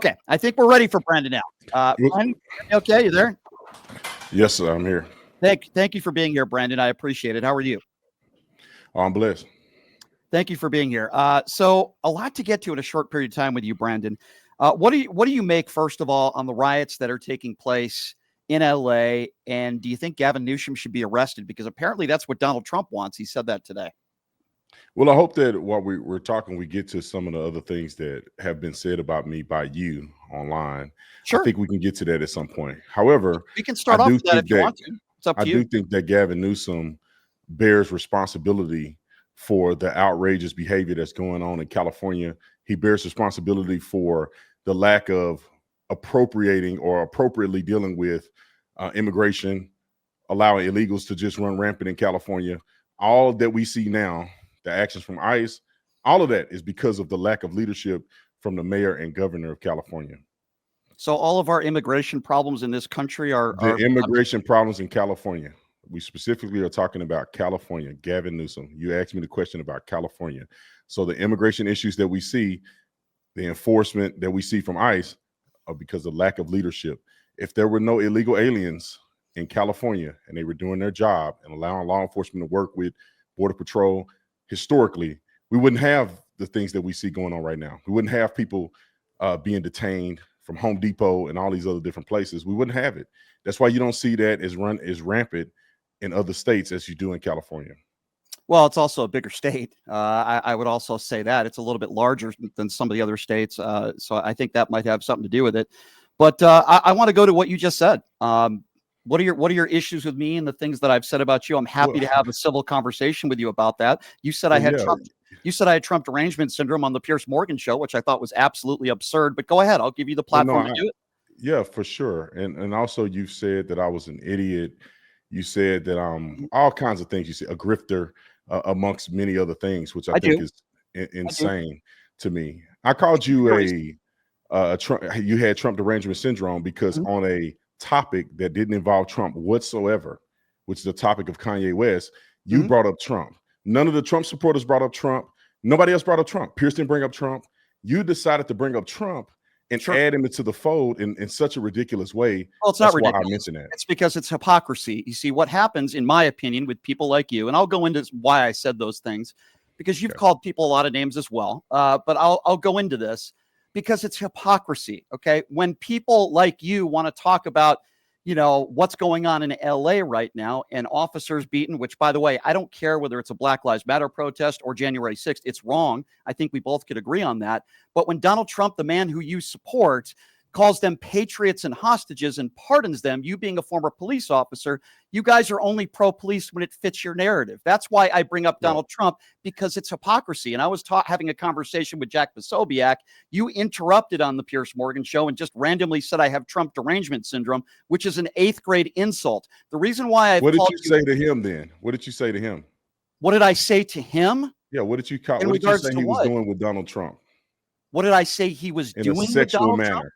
Okay, I think we're ready for Brandon now. Brandon, okay, you there? Yes, sir, I'm here. Thank you for being here, Brandon. I appreciate it. How are you? I'm blessed. Thank you for being here. So a lot to get to in a short period of time with you, Brandon. What do you make, first of all, on the riots that are taking place in LA? And do you think Gavin Newsom should be arrested? Because apparently that's what Donald Trump wants. He said that today. Well, I hope that while we're talking, we get to some of the other things that have been said about me by you online. Sure. I think we can get to that at some point. However, we can start off with that if you want to. It's up to you. I do think that Gavin Newsom bears responsibility for the outrageous behavior that's going on in California. He bears responsibility for the lack of appropriating or appropriately dealing with immigration, allowing illegals to just run rampant in California. All that we see now, the actions from ICE, all of that is because of the lack of leadership from the mayor and governor of California. So all of our immigration problems in this country are immigration problems in California. We specifically are talking about California. Gavin Newsom, you asked me the question about California. So the immigration issues that we see, the enforcement that we see from ICE are because of lack of leadership. If there were no illegal aliens in California and they were doing their job and allowing law enforcement to work with Border Patrol, historically, we wouldn't have the things that we see going on right now. We wouldn't have people being detained from Home Depot and all these other different places. We wouldn't have it. That's why you don't see that as rampant in other states as you do in California. Well, it's also a bigger state. I would also say that it's a little bit larger than some of the other states. So I think that might have something to do with it. But I want to go to what you just said. What are your issues with me and the things that I've said about you? I'm happy to have a civil conversation with you about that. You said I had Trump. You said I had Trump derangement syndrome on the Piers Morgan show, which I thought was absolutely absurd. But go ahead, I'll give you the platform to do it. Yeah, for sure. And also you've said that I was an idiot. You said that all kinds of things. You said a grifter, amongst many other things, which I think is insane to me. I called you you had Trump derangement syndrome because on a topic that didn't involve Trump whatsoever, which is the topic of Kanye West, you brought up Trump. None of the Trump supporters brought up Trump. Nobody else brought up Trump. Pierce didn't bring up Trump. You decided to bring up Trump and add him into the fold in such a ridiculous way. Well, it's not ridiculous. Why I mentioned that. It's because it's hypocrisy. You see, what happens, in my opinion, with people like you, and I'll go into why I said those things, because you've called people a lot of names as well. But I'll go into this because it's hypocrisy. Okay, when people like you want to talk about, what's going on in LA right now and officers beaten, which, by the way, I don't care whether it's a Black Lives Matter protest or January 6th. It's wrong. I think we both could agree on that. But when Donald Trump, the man who you support, calls them patriots and hostages and pardons them, you being a former police officer, you guys are only pro-police when it fits your narrative. That's why I bring up Donald Trump, because it's hypocrisy. And I was having a conversation with Jack Posobiec. You interrupted on the Piers Morgan show and just randomly said I have Trump derangement syndrome, which is an 8th grade insult. The reason why What did you say to him then? What did you say to him? What did I say to him? Yeah, what did you say he was doing with Donald Trump? What did I say he was doing in a sexual with Donald manner? Trump?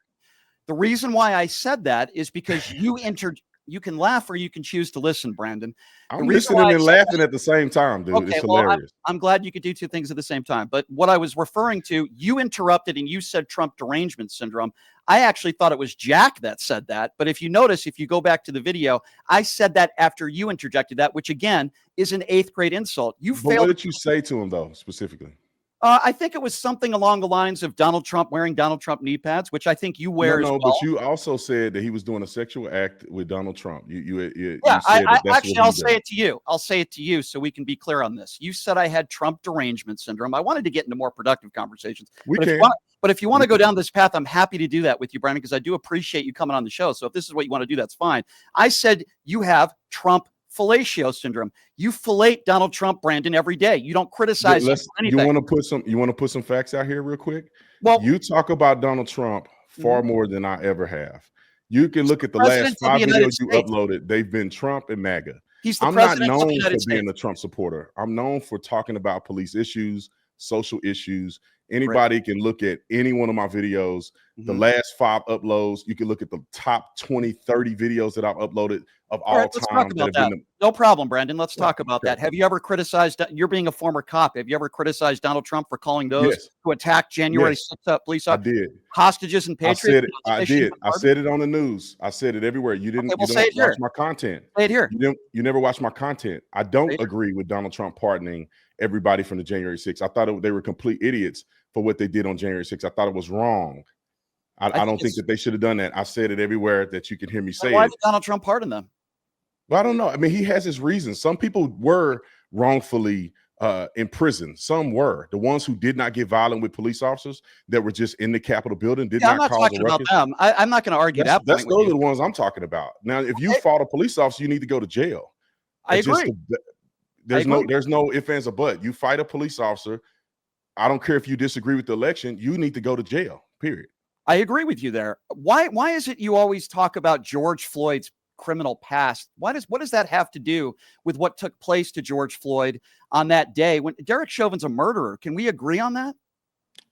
The reason why I said that is because you can laugh or you can choose to listen, Brandon. I'm listening and laughing at the same time, dude. Okay, it's hilarious. I'm glad you could do two things at the same time. But what I was referring to, you interrupted and you said Trump derangement syndrome. I actually thought it was Jack that said that. But if you notice, if you go back to the video, I said that after you interjected that, which again is an 8th grade insult. But what did you say to him, though, specifically? I think it was something along the lines of Donald Trump wearing Donald Trump knee pads, which I think you wear as well. But you also said that he was doing a sexual act with Donald Trump. I'll say it to you. I'll say it to you so we can be clear on this. You said I had Trump derangement syndrome. I wanted to get into more productive conversations. But if you want to go down this path, I'm happy to do that with you, Brandon, because I do appreciate you coming on the show. So if this is what you want to do, that's fine. I said you have Trump fellatio syndrome. You fillet Donald Trump, Brandon, every day. You don't criticize him for anything. You want to put some facts out here real quick? Well, you talk about Donald Trump far more than I ever have. You can look at the last 5 videos you uploaded. They've been Trump and MAGA. I'm not known for being a Trump supporter. I'm known for talking about police issues, social issues. Anybody can look at any one of my videos. The last 5 uploads, you can look at the top 20, 30 videos that I've uploaded of all right, let's time. talk about that. No problem, Brandon. Let's talk about that. Have you ever criticized, you're being a former cop, have you ever criticized Donald Trump for calling those who attacked January 6th police I did. hostages and patriots? I did. I said it on the news. I said it everywhere. You didn't, you don't watch my content. Say it here. You never watch my content. I don't agree with Donald Trump pardoning everybody from the January 6th. I thought they were complete idiots for what they did on January 6th. I thought it was wrong. I don't think that they should have done that. I said it everywhere that you can hear me say it. Why did Donald Trump pardon them? Well, I don't know. I mean, he has his reasons. Some people were wrongfully in prison. Some were. The ones who did not get violent with police officers that were just in the Capitol building did not cause a ruckus. About them. I'm not going to argue that. Those are the ones I'm talking about. Now, if you fought a police officer, you need to go to jail. I agree. There's no ifs, ands, or buts. You fight a police officer. I don't care if you disagree with the election. You need to go to jail, period. I agree with you there. Why is it you always talk about George Floyd's criminal past? What does that have to do with what took place to George Floyd on that day when Derek Chauvin's a murderer? Can we agree on that?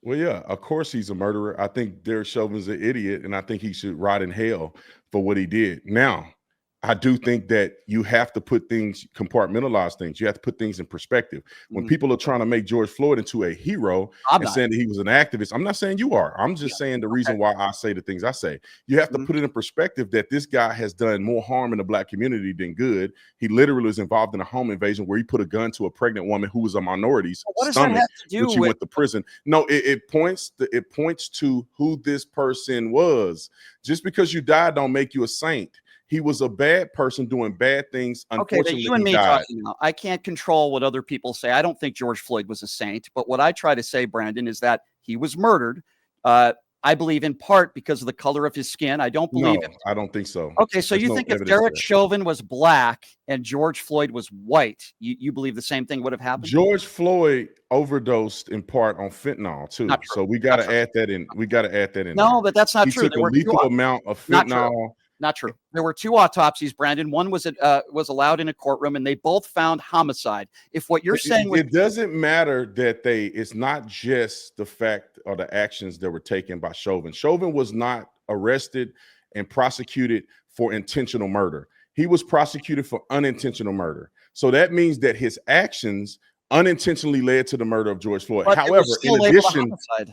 Well, yeah, of course he's a murderer. I think Derek Chauvin's an idiot, and I think he should rot in hell for what he did. Now, I do think that you have to put things, compartmentalize things. You have to put things in perspective. When people are trying to make George Floyd into a hero and saying that he was an activist, I'm not saying you are. I'm just saying the reason why I say the things I say. You have to put it in perspective that this guy has done more harm in the Black community than good. He literally was involved in a home invasion where he put a gun to a pregnant woman who was a minority's stomach, which he went to prison. No, it points to who this person was. Just because you died don't make you a saint. He was a bad person doing bad things. Unfortunately, you and me talking now. I can't control what other people say. I don't think George Floyd was a saint, but what I try to say, Brandon, is that he was murdered. I believe in part because of the color of his skin. I don't believe it. I don't think so. Okay, so you think if Derek Chauvin was black and George Floyd was white, you believe the same thing would have happened? George Floyd overdosed in part on fentanyl too. So we got to add that in. We got to add that in. No, but that's not true. He took a lethal amount of fentanyl. Not true. There were 2 autopsies, Brandon. One was allowed in a courtroom, and they both found homicide. If what you're saying, it doesn't matter that it's not just the fact or the actions that were taken by Chauvin. Chauvin was not arrested and prosecuted for intentional murder. He was prosecuted for unintentional murder. So that means that his actions unintentionally led to the murder of George Floyd. But however,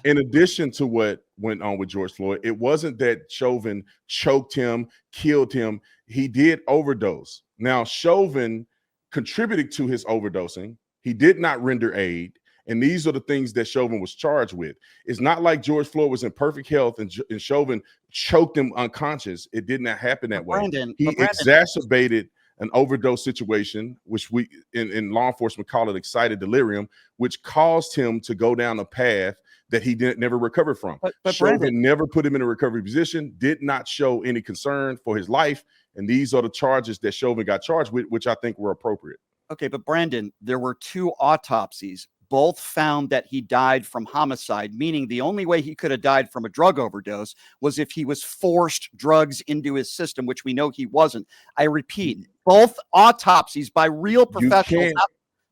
in addition to what went on with George Floyd, it wasn't that Chauvin choked him, killed him. He did overdose. Now, Chauvin contributed to his overdosing. He did not render aid. And these are the things that Chauvin was charged with. It's not like George Floyd was in perfect health and Chauvin choked him unconscious. It did not happen that way. He exacerbated an overdose situation, which we in law enforcement call it excited delirium, which caused him to go down a path that he never recovered from. But Chauvin never put him in a recovery position, did not show any concern for his life. And these are the charges that Chauvin got charged with, which I think were appropriate. Okay, but Brandon, there were 2 autopsies. Both found that he died from homicide, meaning the only way he could have died from a drug overdose was if he was forced drugs into his system, which we know he wasn't. I repeat, both autopsies by real professionals,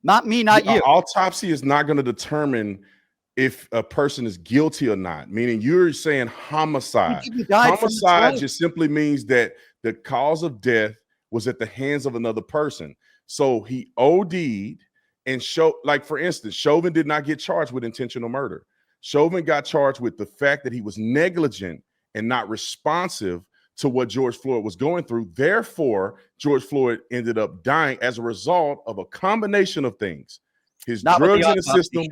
not me, not you. Autopsy is not going to determine if a person is guilty or not, meaning you're saying homicide. Homicide just simply means that the cause of death was at the hands of another person. So he OD'd. And like, for instance, Chauvin did not get charged with intentional murder. Chauvin got charged with the fact that he was negligent and not responsive to what George Floyd was going through. Therefore, George Floyd ended up dying as a result of a combination of things. His drugs in the system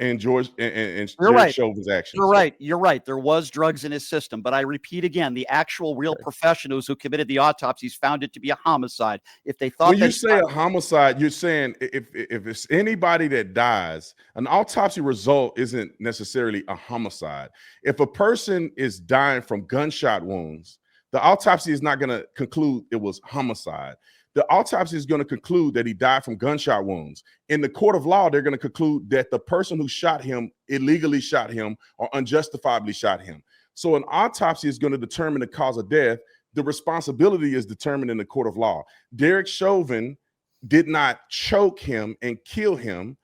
and George and Chauvin's actions. You're right. There was drugs in his system, but I repeat again, the actual real professionals who committed the autopsies found it to be a homicide. If they thought when you say a homicide, you're saying if it's anybody that dies, an autopsy result isn't necessarily a homicide. If a person is dying from gunshot wounds, the autopsy is not going to conclude it was homicide. The autopsy is going to conclude that he died from gunshot wounds. In the court of law, they're going to conclude that the person who shot him illegally shot him or unjustifiably shot him. So an autopsy is going to determine the cause of death. The responsibility is determined in the court of law. Derek Chauvin did not choke him and kill him.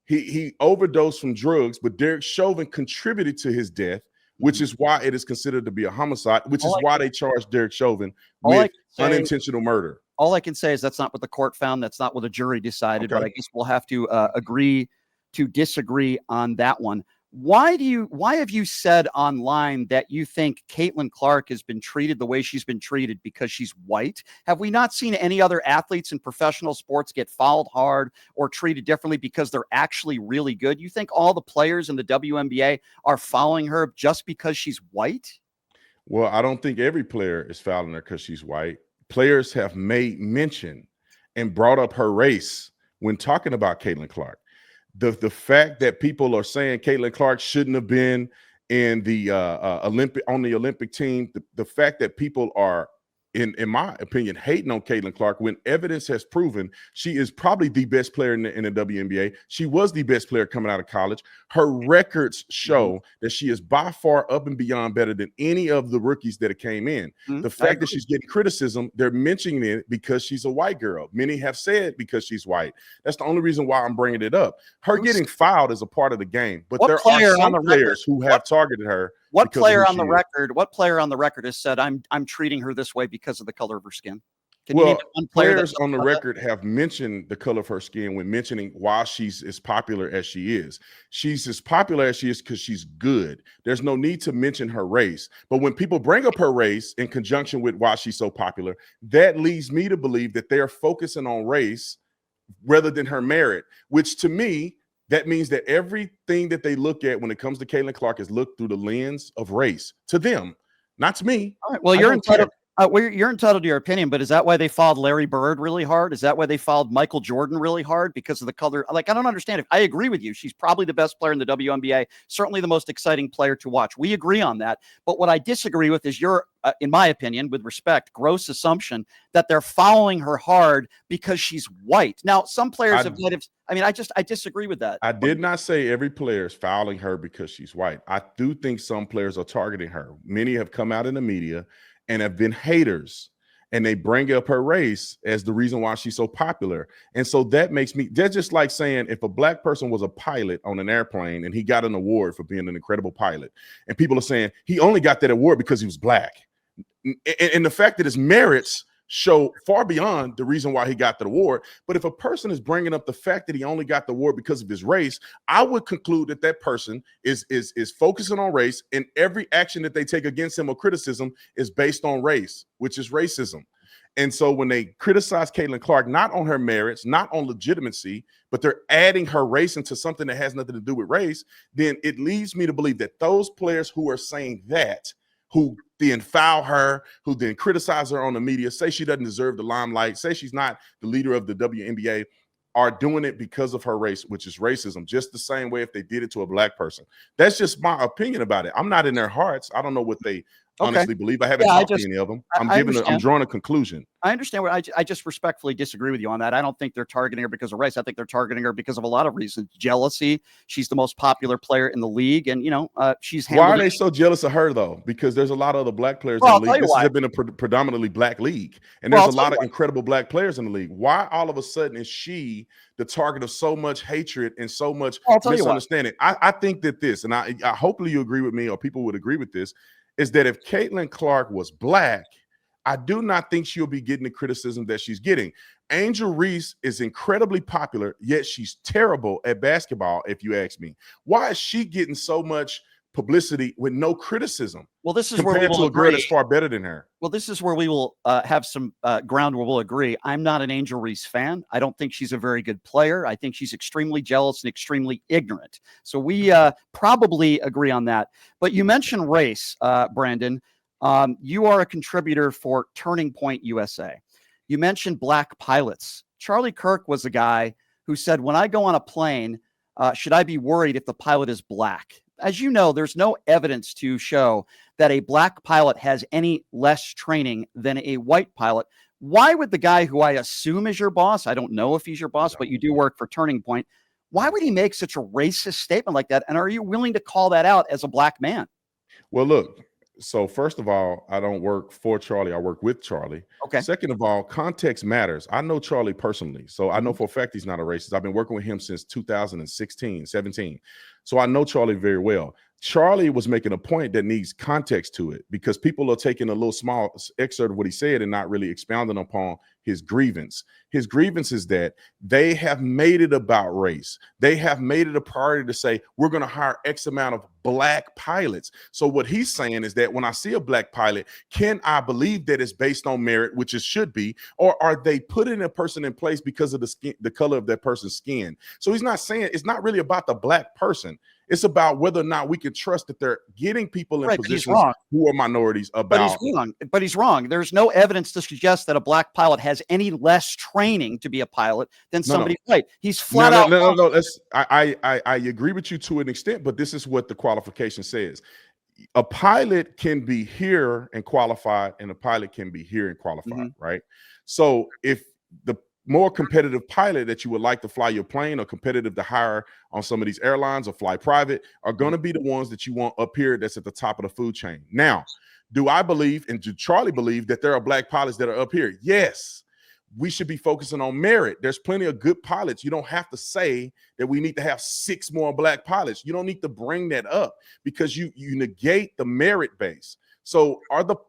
He overdosed from drugs, but Derek Chauvin contributed to his death, which is why it is considered to be a homicide, which is why they charged Derek Chauvin with unintentional murder. All I can say is that's not what the court found. That's not what the jury decided. Okay. But I guess we'll have to agree to disagree on that one. Why have you said online that you think Caitlin Clark has been treated the way she's been treated because she's white? Have we not seen any other athletes in professional sports get fouled hard or treated differently because they're actually really good? You think all the players in the WNBA are fouling her just because she's white? Well, I don't think every player is fouling her because she's white. Players have made mention and brought up her race when talking about Caitlin Clark. The fact that people are saying Caitlin Clark shouldn't have been in the Olympic team, the fact that people are, in my opinion, hating on Caitlin Clark when evidence has proven she is probably the best player in the WNBA. She was the best player coming out of college. Her records show that she is by far up and beyond better than any of the rookies that came in. The fact that she's getting criticism, they're mentioning it because she's a white girl. Many have said because she's white. That's the only reason why I'm bringing it up. Her getting fouled is a part of the game, but there are some players who have targeted her. What player on the record has said I'm treating her this way because of the color of her skin? Well, players on the record have mentioned the color of her skin when mentioning why she's as popular as she is. She's as popular as she is because she's good. There's no need to mention her race. But when people bring up her race in conjunction with why she's so popular, that leads me to believe that they're focusing on race rather than her merit, which to me, that means that everything that they look at when it comes to Caitlin Clark is looked through the lens of race to them, not to me. All right. Well, you're entitled. You're entitled to your opinion, but is that why they fouled Larry Bird really hard? Is that why they fouled Michael Jordan really hard because of the color? Like, I don't understand it. I agree with you. She's probably the best player in the WNBA, certainly the most exciting player to watch. We agree on that. But what I disagree with is your, in my opinion, with respect, gross assumption that they're fouling her hard because she's white. Now, some players I disagree with that. I did not say every player is fouling her because she's white. I do think some players are targeting her. Many have come out in the media and have been haters, and they bring up her race as the reason why she's so popular. And so that makes me, they're just like saying if a black person was a pilot on an airplane and he got an award for being an incredible pilot, and people are saying he only got that award because he was black. And the fact that his merits show far beyond the reason why he got the award. But if a person is bringing up the fact that he only got the award because of his race, I would conclude that that person is focusing on race, and every action that they take against him or criticism is based on race, which is racism. And so when they criticize Caitlin Clark, not on her merits, not on legitimacy, but they're adding her race into something that has nothing to do with race, then it leads me to believe that those players who are saying that, who then foul her, who then criticize her on the media, say she doesn't deserve the limelight, say she's not the leader of the WNBA, are doing it because of her race, which is racism, just the same way if they did it to a black person. That's just my opinion about it. I'm not in their hearts. I don't know what they honestly believe. I haven't talked to any of them. I'm drawing a conclusion. I understand what I just respectfully disagree with you on that. I don't think they're targeting her because of race. I think they're targeting her because of a lot of reasons. Jealousy. She's the most popular player in the league, and she's. Why are they so jealous of her though? Because there's a lot of other black players in the league. This has been a predominantly black league, and there's a lot of incredible black players in the league. Why all of a sudden is she the target of so much hatred and so much misunderstanding? I think that this, and I hopefully you agree with me, or people would agree with this, is that if Caitlin Clark was black, I do not think she'll be getting the criticism that she's getting. Angel Reese is incredibly popular, yet she's terrible at basketball, if you ask me. Why is she getting so much publicity with no criticism? Well, this is compared where we will to a girl that's far better than her. Well, this is where we will have some ground where we'll agree. I'm not an Angel Reese fan. I don't think she's a very good player. I think she's extremely jealous and extremely ignorant. So we probably agree on that. But you mentioned race, Brandon. You are a contributor for Turning Point USA. You mentioned black pilots. Charlie Kirk was a guy who said, when I go on a plane, should I be worried if the pilot is black? As you know, there's no evidence to show that a black pilot has any less training than a white pilot. Why would the guy who I assume is your boss, I don't know if he's your boss, but you do work for Turning Point, why would he make such a racist statement like that? And are you willing to call that out as a black man? Well, look, So first of all, I don't work for Charlie. I work with Charlie. Okay. Second of all, context matters. I know Charlie personally. So I know Mhm. for a fact he's not a racist. I've been working with him since 2016, 17. So I know Charlie very well. Charlie was making a point that needs context to it because people are taking a little small excerpt of what he said and not really expounding upon his grievance. His grievance is that they have made it about race. They have made it a priority to say, we're going to hire X amount of black pilots. So what he's saying is that when I see a black pilot, can I believe that it's based on merit, which it should be, or are they putting a person in place because of the skin, the color of that person's skin? So he's not saying, it's not really about the black person. It's about whether or not we can trust that they're getting people in positions who are minorities about. But he's wrong. There's no evidence to suggest that a black pilot has any less training to be a pilot than somebody white. He's flat out. No. I agree with you to an extent, but this is what the qualification says. A pilot can be here and qualified, and a pilot can be here and qualified, right? So if the more competitive pilot that you would like to fly your plane or competitive to hire on some of these airlines or fly private are going to be the ones that you want up here that's at the top of the food chain. Now, do I believe, and do Charlie believe, that there are black pilots that are up here? Yes. We should be focusing on merit. There's plenty of good pilots. You don't have to say that we need to have 6 more black pilots. You don't need to bring that up because you negate the merit base. So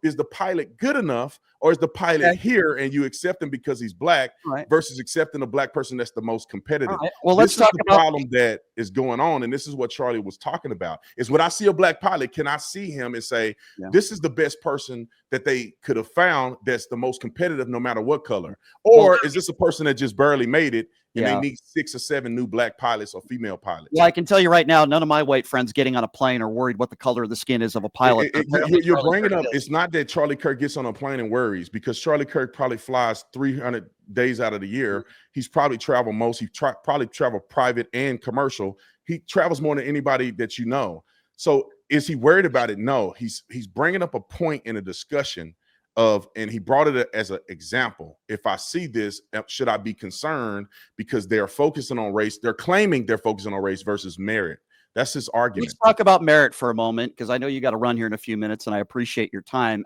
is the pilot good enough, or is the pilot here and you accept him because he's black versus accepting a black person that's the most competitive? Well, let's talk about the problem that is going on, and this is what Charlie was talking about. Is when I see a black pilot, can I see him and say, this is the best person that they could have found that's the most competitive no matter what color? Or is this a person that just barely made it and they need 6 or 7 new black pilots or female pilots? Well, I can tell you right now, none of my white friends getting on a plane are worried what the color of the skin is of a pilot. You're bringing up, it's not that Charlie Kirk gets on a plane and worries, because Charlie Kirk probably flies 300 days out of the year. He's probably traveled most. He probably traveled private and commercial. He travels more than anybody that you know. So is he worried about it? No, he's bringing up a point in a discussion of, and he brought it as an example. If I see this, should I be concerned because they're focusing on race? They're claiming they're focusing on race versus merit. That's his argument. Let's talk about merit for a moment, because I know you got to run here in a few minutes, and I appreciate your time.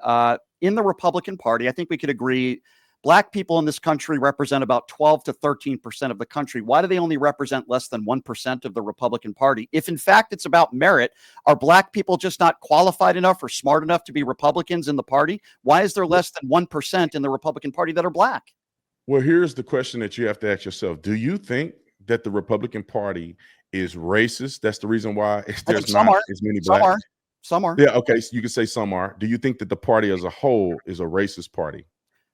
In the Republican Party, I think we could agree black people in this country represent about 12 to 13% of the country. Why do they only represent less than 1% of the Republican Party? If in fact it's about merit, are black people just not qualified enough or smart enough to be Republicans in the party? Why is there less than 1% in the Republican Party that are black? Well, here's the question that you have to ask yourself. Do you think that the Republican Party is racist? That's the reason why there's not as many black. Some are. Yeah, okay. So you can say some are. Do you think that the party as a whole is a racist party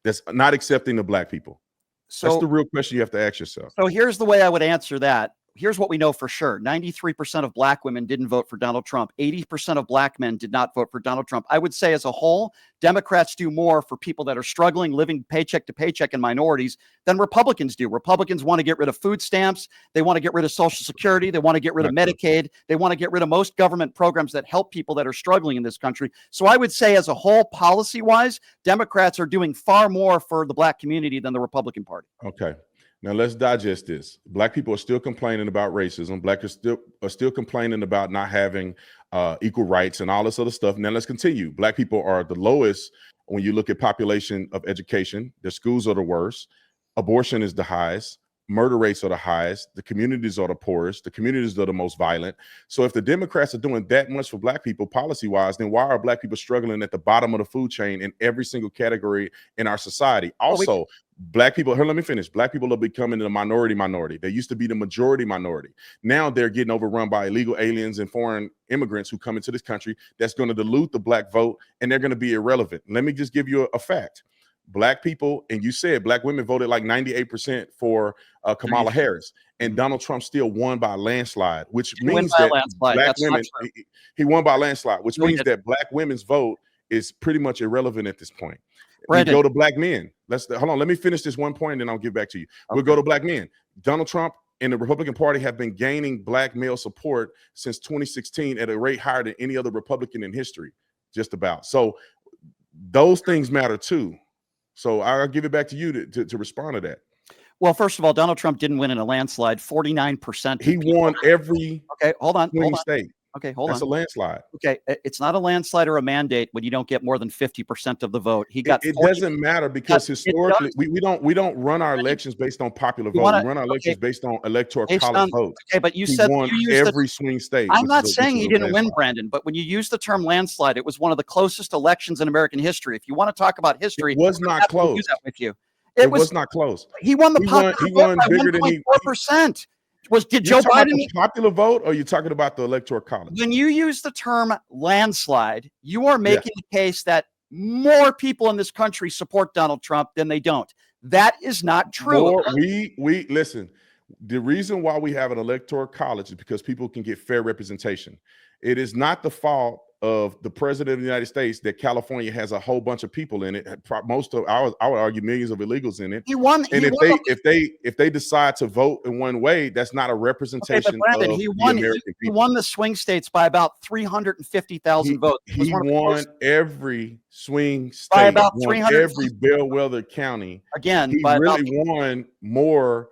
that's not accepting the black people? So that's the real question you have to ask yourself. So here's the way I would answer that. Here's what we know for sure. 93% of black women didn't vote for Donald Trump. 80% of black men did not vote for Donald Trump. I would say as a whole, Democrats do more for people that are struggling, living paycheck to paycheck, and minorities than Republicans do. Republicans want to get rid of food stamps. They want to get rid of Social Security. They want to get rid of Medicaid. They want to get rid of most government programs that help people that are struggling in this country. So I would say as a whole, policy-wise, Democrats are doing far more for the black community than the Republican Party. Okay. Now let's digest this. Black people are still complaining about racism. Black are still complaining about not having equal rights and all this other stuff. Now let's continue. Black people are the lowest when you look at population of education. The schools are the worst. Abortion is the highest. Murder rates are the highest. The communities are the poorest. The communities are the most violent. So if the Democrats are doing that much for black people policy-wise, then why are black people struggling at the bottom of the food chain in every single category in our society? Also, black people, here, let me finish. Black people are becoming the minority. They used to be the majority minority. Now they're getting overrun by illegal aliens and foreign immigrants who come into this country that's going to dilute the black vote, and they're going to be irrelevant. Let me just give you a fact. Black people, and you said black women voted like 98% for Kamala Harris, and Donald Trump still won by a landslide, which means that black women, he won by a landslide, which means that black women's vote is pretty much irrelevant at this point. We go to black men. Hold on. Let me finish this one point, and then I'll get back to you. We'll go to black men. Donald Trump and the Republican Party have been gaining black male support since 2016 at a rate higher than any other Republican in history, just about. So those things matter too. So I'll give it back to you to respond to that. Well, first of all, Donald Trump didn't win in a landslide. 49%. He won every hold on. state. Okay, hold That's on. a landslide. Okay, it's not a landslide or a mandate when you don't get more than 50% of the vote. He got. It doesn't matter because historically we don't run our elections based on popular vote. We run our elections based on electoral college votes. Okay, but you he said won you used every swing state. I'm not saying he didn't win, Brandon, but when you use the term landslide, it was one of the closest elections in American history. If you want to talk about history, it was not close. Use that with you. It was not close. He won the popular vote by 1.4%. Did Joe Biden the popular vote, or are you talking about the electoral college? When you use the term landslide, you are making the case that more people in this country support Donald Trump than they don't. That is not true. We listen. The reason why we have an electoral college is because people can get fair representation. It is not the fault of the president of the United States that California has a whole bunch of people in it. Most of I would argue millions of illegals in it. He won. And if they decide to vote in one way, that's not a representation of the American people. He won the swing states by about 350,000 votes. He won every swing state by about 300. Every bellwether county. Again, he really won more.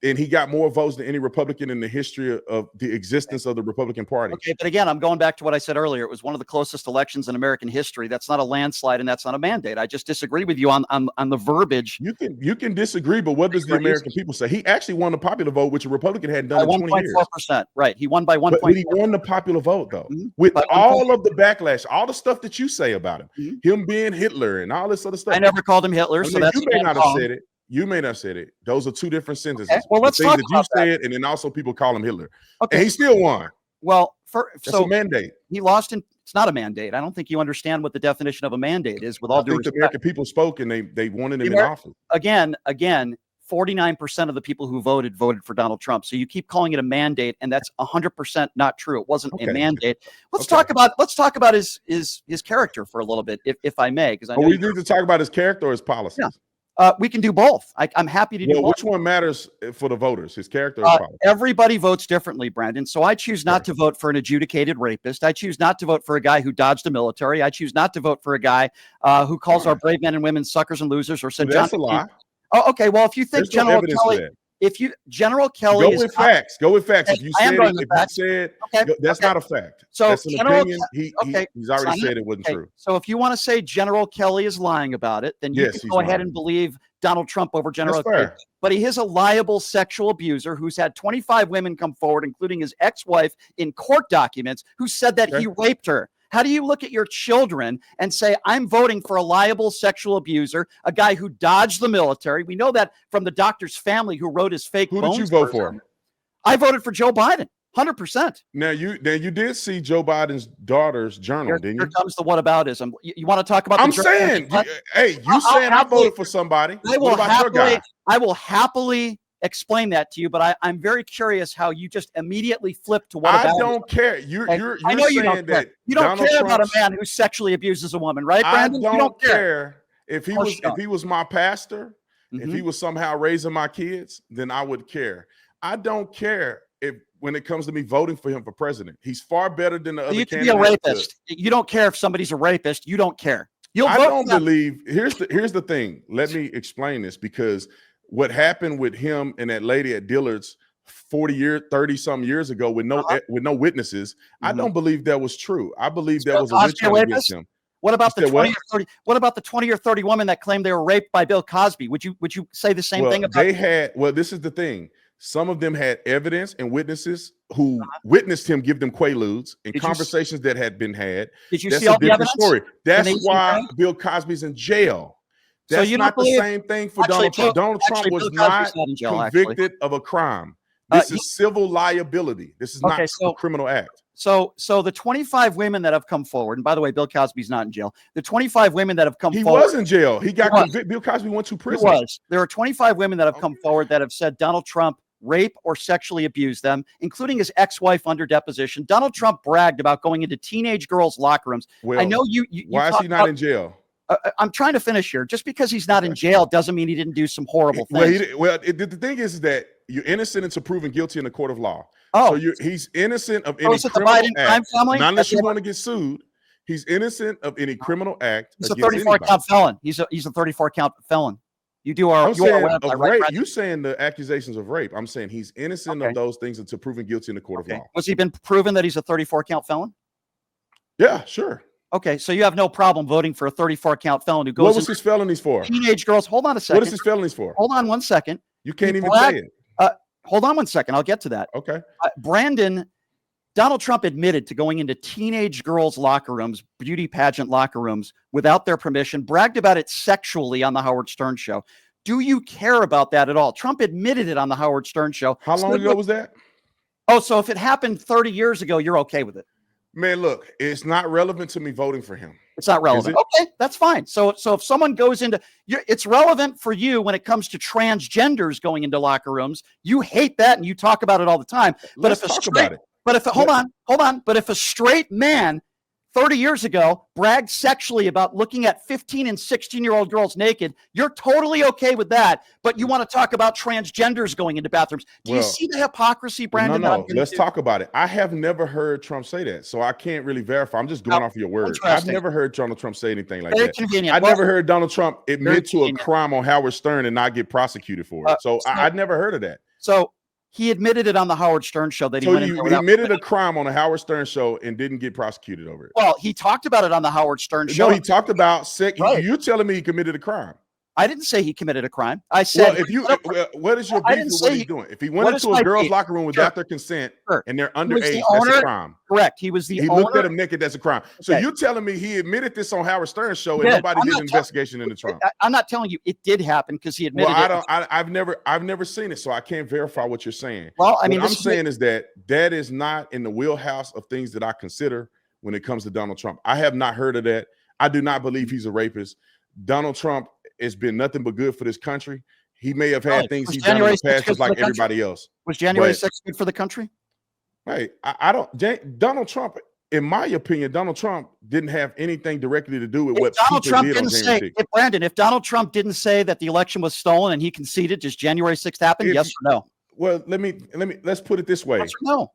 And he got more votes than any Republican in the history of the existence of the Republican Party. Okay, but again, I'm going back to what I said earlier. It was one of the closest elections in American history. That's not a landslide, and that's not a mandate. I just disagree with you on the verbiage. You can disagree, but what does the American people say? He actually won the popular vote, which a Republican hadn't done in 20 years. 1.4%. Right. He won by 1. But he won the popular vote, though, with all of the backlash, all the stuff that you say about him, him being Hitler and all this other stuff. I never called him Hitler, so that's you may not have said it. You may not have said it. Those are two different sentences. Okay, well, let's talk about that. Said, and then also people call him Hitler. Okay, and he still won. Well, that's a mandate. He lost in. It's not a mandate. I don't think you understand what the definition of a mandate is. With all due respect, the American people spoke, and they wanted him in office. Again, 49% of the people who voted for Donald Trump. So you keep calling it a mandate, and that's 100% not true. It wasn't a mandate. Let's talk about his character for a little bit, if I may, because we need to talk about his character or his policies. Yeah. We can do both. I'm happy to do both. Which one matters for the voters, his character or policy? Everybody votes differently, Brandon. So I choose not to vote for an adjudicated rapist. I choose not to vote for a guy who dodged the military. I choose not to vote for a guy who calls our brave men and women suckers and losers or said that's a lie. Oh, okay. Well, if you think General Kelly, Kelly go with facts. Go with facts. If you said that's not a fact. So that's an opinion. He's already said it wasn't true. So if you want to say General Kelly is lying about it, then you can go ahead and believe Donald Trump over General Kelly. But he is a liable sexual abuser who's had 25 women come forward, including his ex-wife, in court documents, who said that he raped her. How do you look at your children and say, I'm voting for a liable sexual abuser, a guy who dodged the military? We know that from the doctor's family who wrote his fake bones. Who did you vote for? I voted for Joe Biden, 100%. Now you did see Joe Biden's daughter's journal, didn't you? Here comes the whataboutism. You want to talk about? I'm saying, I voted for somebody. I will happily explain that to you, but I'm very curious how you just immediately flip to what about I don't care. You're I know you saying don't care. that You don't care about a man who sexually abuses a woman, right, Brandon? I you don't care. If he was my pastor, if he was somehow raising my kids, then I would care. I don't care when it comes to me voting for him for president. He's far better than the other candidates. You can be a rapist. You don't care if somebody's a rapist. You don't care. I don't believe. Here's the thing. Let me explain this, because what happened with him and that lady at Dillard's 30-some years ago with no witnesses, I don't believe that was true. I believe that was a witch hunt against him. What about the 20 or 30? What about the 20 or 30 women that claimed they were raped by Bill Cosby? Would you say the same thing about? This is the thing. Some of them had evidence and witnesses who witnessed him give them quaaludes and conversations that had been had. Did you see all the evidence? Story. That's why Bill Cosby's in jail. That's not the same thing for Donald Trump. Donald Trump was not convicted of a crime. This is civil liability. This is not a criminal act. So the 25 women that have come forward, and by the way, Bill Cosby's not in jail. The 25 women that have come forward. He was in jail. He got convicted. Bill Cosby went to prison. He was. There are 25 women that have come forward that have said Donald Trump rape or sexually abuse them, including his ex-wife under deposition. Donald Trump bragged about going into teenage girls' locker rooms. Well, I know you why is he not in jail? I'm trying to finish here. Just because he's not in jail doesn't mean he didn't do some horrible things. The thing is that you're innocent until proven guilty in the court of law. Oh, so he's innocent of any criminal act. Not unless you want to get sued. He's innocent of any criminal act. He's a 34 count felon. He's a 34 count felon. You do our, I'm saying website, of right, rape. Brandon? You saying the accusations of rape. I'm saying he's innocent of those things until proven guilty in the court of law. Was he been proven that he's a 34 count felon? Yeah, sure. Okay, so you have no problem voting for a 34 count felon who goes. What was his felonies for? Teenage girls. Hold on a second. What is his felonies for? Hold on 1 second. You can't even say it. Hold on 1 second. I'll get to that. Okay. Donald Trump admitted to going into teenage girls' locker rooms, beauty pageant locker rooms, without their permission, bragged about it sexually on the Howard Stern show. Do you care about that at all? Trump admitted it on the Howard Stern show. How long ago was that? Oh, so if it happened 30 years ago, you're okay with it? Man, look, it's not relevant to me voting for him. It's not relevant. Okay, that's fine. So if someone goes into, it's relevant for you when it comes to transgenders going into locker rooms. You hate that and you talk about it all the time. But Let's talk about it. But if hold on. But if a straight man 30 years ago bragged sexually about looking at 15 and 16-year-old girls naked, you're totally okay with that. But you want to talk about transgenders going into bathrooms. Do you see the hypocrisy, Brandon? No. Let's talk about it. I have never heard Trump say that, so I can't really verify. I'm just going off your word. I've never heard Donald Trump say anything like that. Convenient. I've never heard Donald Trump admit to a crime on Howard Stern and not get prosecuted for it. So I'd never heard of that. So he admitted it on the Howard Stern show that he went into. He admitted a crime on the Howard Stern show and didn't get prosecuted over it. Well, he talked about it on the Howard Stern show. No, he talked about sex. Right. You're telling me he committed a crime. I didn't say he committed a crime. I said, what is your beef with what he's doing? If he went into a girl's locker room without their consent and they're underage, that's a crime. Correct. He was the owner. He looked at him naked. That's a crime. So you're telling me he admitted this on Howard Stern's show and nobody did an investigation into Trump? I'm not telling you it did happen because he admitted it. I've never seen it, so I can't verify what you're saying. Well, I mean, what I'm saying is that is not in the wheelhouse of things that I consider when it comes to Donald Trump. I have not heard of that. I do not believe he's a rapist. Donald Trump has been nothing but good for this country. He may have had things he's done in the past just like everybody else. Was January 6th good for the country? Right. Donald Trump, in my opinion, Donald Trump didn't have anything directly to do with what Donald people Trump did didn't say. If Donald Trump didn't say that the election was stolen and he conceded, does January 6th happen? Yes or no? Well, let's put it this way. Yes or no?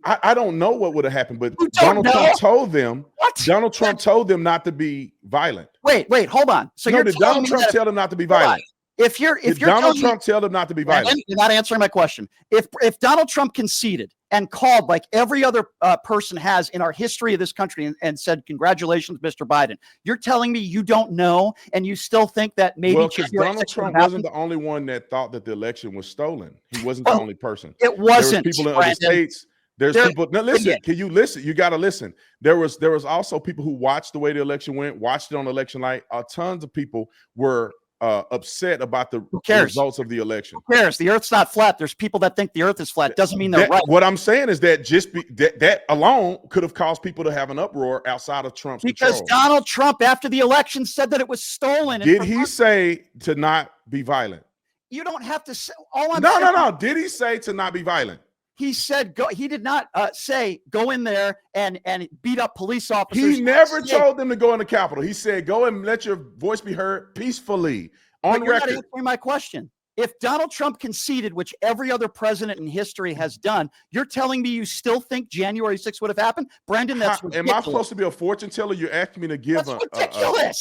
I don't know what would have happened, but Donald Trump told them. What? Donald Trump told them not to be violent. Wait, hold on. So did Donald Trump tell them not to be violent? If Donald Trump tell them not to be violent, you're not answering my question. If Donald Trump conceded and called like every other person has in our history of this country and said, "Congratulations, Mr. Biden," you're telling me you don't know and you still think that maybe because Donald Trump wasn't the only one that thought that the election was stolen. He wasn't the only person. It wasn't. There was people in other states. There's people. Now listen. Can you listen? You got to listen. There was also people who watched the way the election went, watched it on election night. Tons of people were upset about the results of the election. Who cares? The Earth's not flat. There's people that think the Earth is flat. Doesn't mean they're right. What I'm saying is that that alone could have caused people to have an uproar outside of Trump's control. Because Donald Trump, after the election, said that it was stolen. Did he say to not be violent? You don't have to say. No. Did he say to not be violent? He said go. He did not say go in there and beat up police officers. He never told them to go in the Capitol. He said go and let your voice be heard peacefully on record. You're not answering my question. If Donald Trump conceded, which every other president in history has done, you're telling me you still think January 6th would have happened? Brandon, that's ridiculous. Am I supposed to be a fortune teller? You're asking me to give a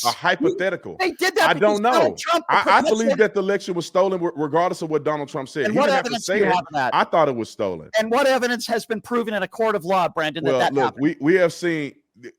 hypothetical. They did that. I don't know. I believe that the election was stolen regardless of what Donald Trump said. He didn't have to say that. I thought it was stolen. And what evidence has been proven in a court of law, Brandon, that happened? We have seen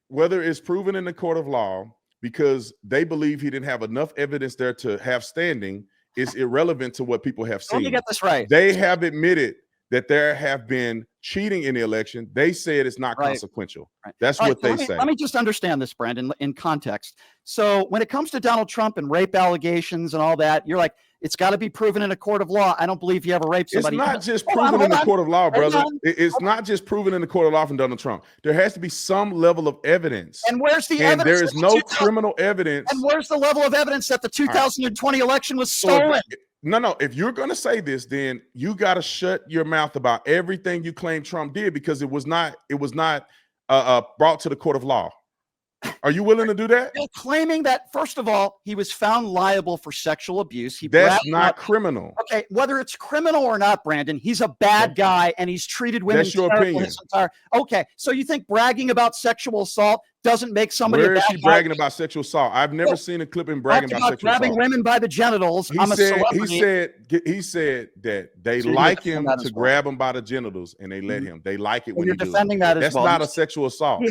whether it's proven in the court of law because they believe he didn't have enough evidence there to have standing. Is irrelevant to what people have seen. Let me get this right. They have admitted that there have been cheating in the election. They said it's not consequential. That's what they say. Let me just understand this, Brandon, in context. So when it comes to Donald Trump and rape allegations and all that, you're like, it's got to be proven in a court of law. I don't believe you ever raped somebody. It's not just proven in the court of law, brother. It's not just proven in the court of law from Donald Trump. There has to be some level of evidence. And where's the evidence? There is no criminal evidence. And where's the level of evidence that the 2020 election was stolen? No. If you're going to say this, then you got to shut your mouth about everything you claim Trump did because it was not brought to the court of law. Are you willing to do that? You're claiming that, first of all, he was found liable for sexual abuse. That's not criminal. Okay, whether it's criminal or not, Brandon, he's a bad guy and he's treated women. That's your opinion. Okay, so you think bragging about sexual assault doesn't make somebody. Where is she bragging about sexual assault? I've never seen a clip in bragging about sexual grabbing assault. women by the genitals. I'm a celebrity. He said that they like him to grab him by the genitals, and they let him. They like it when you're he defending that as well. That's not a sexual assault.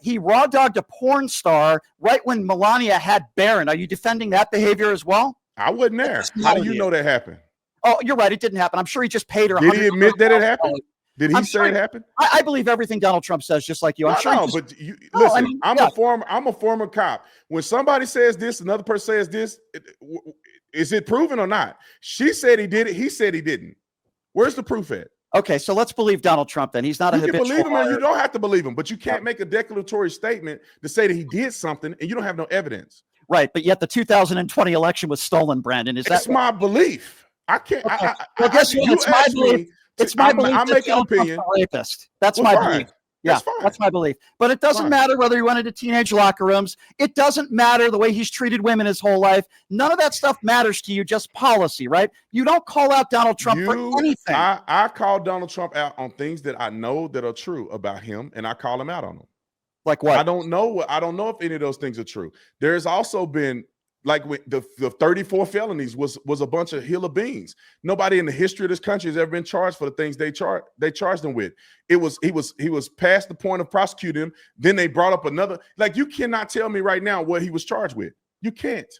He raw dogged a porn star right when Melania had Barron. Are you defending that behavior as well? I wasn't there. How do you know that happened? Oh, you're right. It didn't happen. I'm sure he just paid her. Did he admit that it happened? Did he say it happened? I believe everything Donald Trump says, just like you. Listen, I'm a former cop. When somebody says this, another person says this, is it proven or not? She said he did it. He said he didn't. Where's the proof at? Okay, so let's believe Donald Trump then. He's not a habitual. You can believe him or you don't have to believe him, but you can't make a declaratory statement to say that he did something and you don't have no evidence. Right, but yet the 2020 election was stolen, Brandon. That's my belief. I can't. Okay. Well, guess what? It's my belief. It's my belief. I'm making an opinion. Rapist. That's my belief. Yeah, that's my belief. But it doesn't matter whether he went into teenage locker rooms. It doesn't matter the way he's treated women his whole life. None of that stuff matters to you, just policy, right? You don't call out Donald Trump for anything. I call Donald Trump out on things that I know that are true about him, and I call him out on them. Like what? I don't know if any of those things are true. There's also been, like, the 34 felonies was a bunch of hill of beans. Nobody in the history of this country has ever been charged for the things they charged him with. He was past the point of prosecuting him. Then they brought up another. Like, you cannot tell me right now what he was charged with. You can't.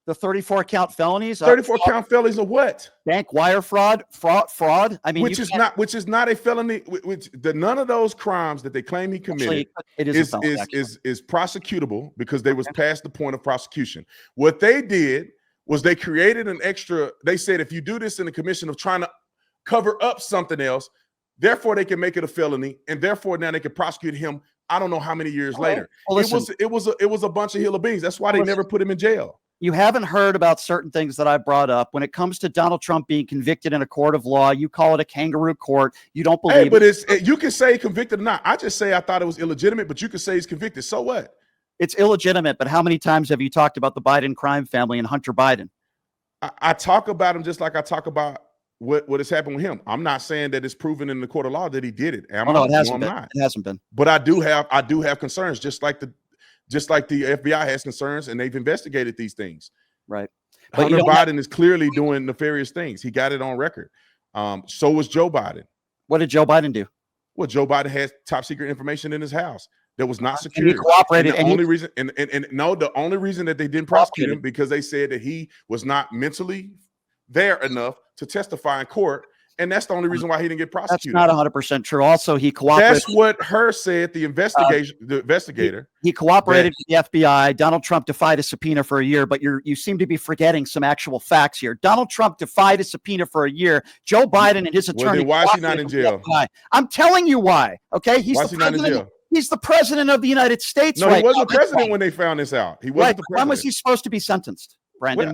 The 34 count felonies. 34 count felonies of what? Bank wire fraud. I mean, which is not a felony. None of those crimes that they claim he committed is prosecutable because they was past the point of prosecution. What they did was they created an extra. They said if you do this in the commission of trying to cover up something else, therefore they can make it a felony, and therefore now they can prosecute him. I don't know how many years later. Well, it was a bunch of hill of beans. That's why they never put him in jail. You haven't heard about certain things that I brought up. When it comes to Donald Trump being convicted in a court of law, you call it a kangaroo court. You don't believe but you can say convicted or not. I just say I thought it was illegitimate, but you can say he's convicted. So what? It's illegitimate, but how many times have you talked about the Biden crime family and Hunter Biden? I talk about him just like I talk about what has happened with him. I'm not saying that it's proven in the court of law that he did it. It hasn't been. But I do have concerns, just like the FBI has concerns, and they've investigated these things. Right. But Hunter Biden is clearly doing nefarious things. He got it on record. So was Joe Biden. What did Joe Biden do? Well, Joe Biden has top secret information in his house that was not secure. And he cooperated. The only reason that they didn't prosecute him because they said that he was not mentally there enough to testify in court. And that's the only reason why he didn't get prosecuted. That's not 100% true. Also, he cooperated. That's what her said, the investigator. He cooperated with the FBI. Donald Trump defied a subpoena for a year, but you seem to be forgetting some actual facts here. Donald Trump defied a subpoena for a year. Joe Biden and his attorney. Then why is he not in jail? I'm telling you why. Okay, why is he not in jail? He's the president of the United States. No, he wasn't president when they found this out. He wasn't the president. When was he supposed to be senteed, Brandon?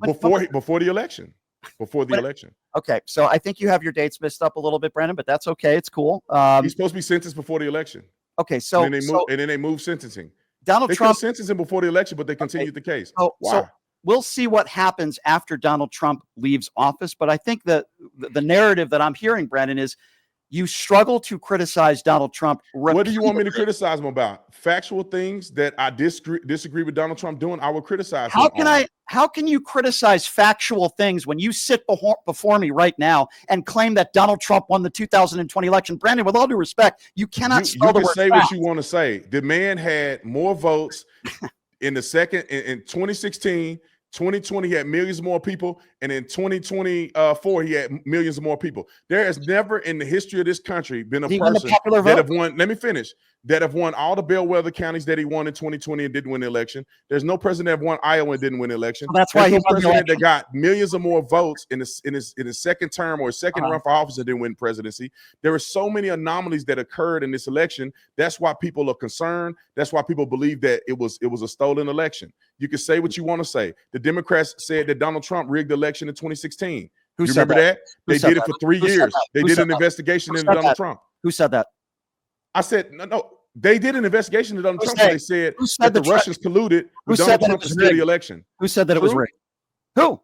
Before the election. Before the election. Okay, so I think you have your dates messed up a little bit, Brandon, but that's okay. It's cool. He's supposed to be sentenced before the election. Okay, so and then they move sentencing. Donald Trump sentenced him before the election, but they continued the case. Why? So we'll see what happens after Donald Trump leaves office. But I think that the narrative that I'm hearing, Brandon, is you struggle to criticize Donald Trump. What do you want me to criticize him about? Factual things that I disagree with Donald Trump doing, I will criticize him. How can you criticize factual things when you sit before me right now and claim that Donald Trump won the 2020 election? Brandon, with all due respect, you cannot spell the word say fact. What you want to say. The man had more votes in 2016. 2020, he had millions more people, and in 2024, he had millions more people. There has never in the history of this country been a person that have won. Let me finish. That have won all the bellwether counties that he won in 2020 and didn't win the election. There's no president that won Iowa and didn't win the election. That's why he's no president that got millions of more votes in his second term or second run for office and didn't win presidency. There are so many anomalies that occurred in this election. That's why people are concerned. That's why people believe that it was a stolen election. You can say what you want to say. The Democrats said that Donald Trump rigged the election in 2016. You remember that? They did it for 3 years. They did an investigation into Donald Trump. Who said that? I said, no. They did an investigation into Donald Trump. They said that the Russians colluded with Donald Trump to steal the election. Who said that it was rigged? Who?